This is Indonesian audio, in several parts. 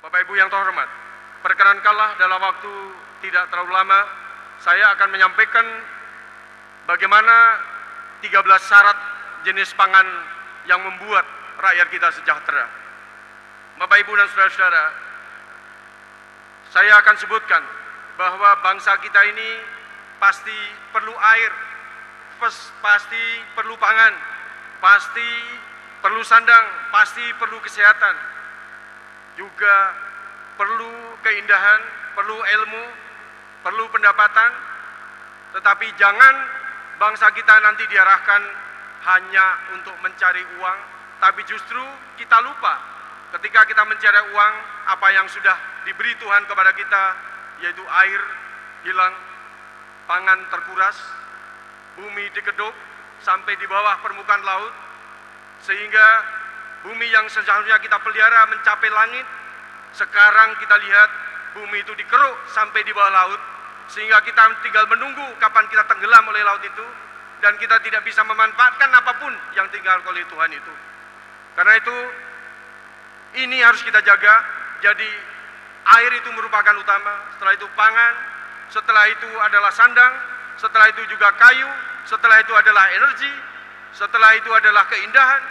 Bapak Ibu yang terhormat, perkenankanlah dalam waktu tidak terlalu lama saya akan menyampaikan bagaimana 13 syarat jenis pangan yang membuat rakyat kita sejahtera. Bapak Ibu dan saudara-saudara, saya akan sebutkan bahwa bangsa kita ini pasti perlu air, pasti perlu pangan, pasti perlu sandang, pasti perlu kesehatan, juga perlu keindahan, perlu ilmu, perlu pendapatan, tetapi jangan bangsa kita nanti diarahkan hanya untuk mencari uang, tapi justru kita lupa ketika kita mencari uang apa yang sudah diberi Tuhan kepada kita, yaitu air hilang, pangan terkuras, bumi dikeduk sampai di bawah permukaan laut, sehingga bumi yang seharusnya kita pelihara mencapai langit, sekarang kita lihat bumi itu dikeruk sampai di bawah laut, sehingga kita tinggal menunggu kapan kita tenggelam oleh laut itu, dan kita tidak bisa memanfaatkan apapun yang tinggal oleh Tuhan itu. Karena itu, ini harus kita jaga. Jadi air itu merupakan utama, setelah itu pangan, setelah itu adalah sandang, setelah itu juga kayu, setelah itu adalah energi, setelah itu adalah keindahan,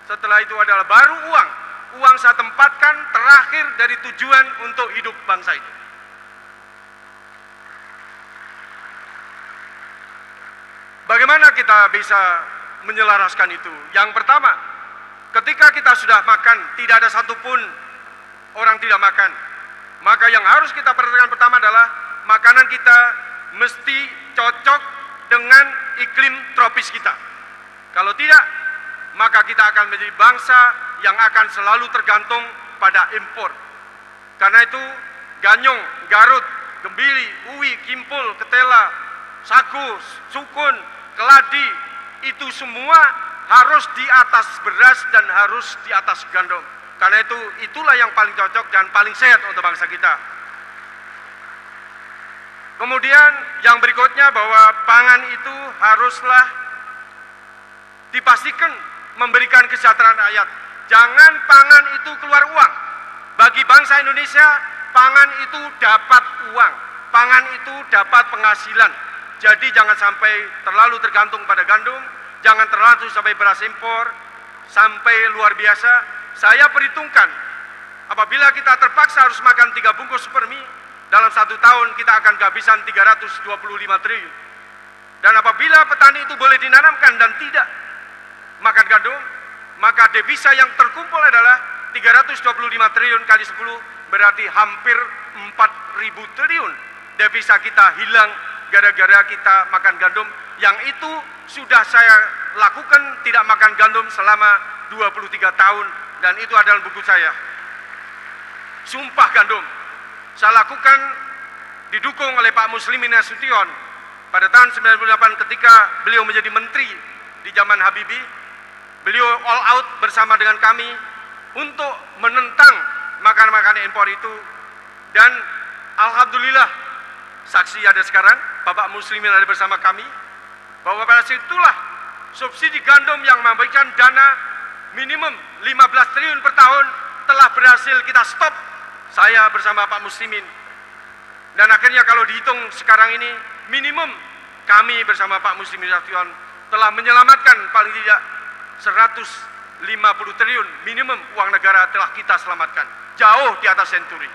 setelah itu adalah baru uang. Uang saya tempatkan terakhir dari tujuan untuk hidup bangsa itu. Bagaimana kita bisa menyelaraskan itu? Yang pertama, ketika kita sudah makan, tidak ada satupun orang tidak makan. Maka yang harus kita perhatikan pertama adalah makanan kita mesti cocok dengan iklim tropis kita. Kalau tidak, maka kita akan menjadi bangsa yang akan selalu tergantung pada impor. Karena itu, ganyong, garut, gembili, uwi, kimpul, ketela, sagu, sukun, keladi, itu semua harus di atas beras dan harus di atas gandum. Karena itu, itulah yang paling cocok dan paling sehat untuk bangsa kita. Kemudian yang berikutnya bahwa pangan itu haruslah dipastikan memberikan kesejahteraan rakyat. Jangan pangan itu keluar uang. Bagi bangsa Indonesia, pangan itu dapat uang. Pangan itu dapat penghasilan. Jadi jangan sampai terlalu tergantung pada gandum, jangan terlalu sampai beras impor, sampai luar biasa. Saya perhitungkan, apabila kita terpaksa harus makan 3 bungkus per mie, dalam 1 tahun kita akan kehabisan 325 triliun. Dan apabila petani itu boleh dinanamkan dan tidak makan gandum, maka devisa yang terkumpul adalah 325 triliun kali 10, berarti hampir 4.000 triliun. Devisa kita hilang gara-gara kita makan gandum, yang itu sudah saya lakukan tidak makan gandum selama 23 tahun, dan itu adalah buku saya. Sumpah Gandum. Saya lakukan didukung oleh Pak Muslimin Nasution pada tahun 98 ketika beliau menjadi menteri di zaman Habibie. Beliau all out bersama dengan kami untuk menentang makanan-makanan impor itu, dan alhamdulillah saksi ada sekarang, Bapak Muslimin ada bersama kami, bahwa pada situlah subsidi gandum yang memberikan dana minimum 15 triliun per tahun telah berhasil kita stop, saya bersama Pak Muslimin. Dan akhirnya kalau dihitung sekarang ini, minimum kami bersama Pak Muslimin Nasution telah menyelamatkan paling tidak 150 triliun minimum uang negara telah kita selamatkan, jauh di atas senturi.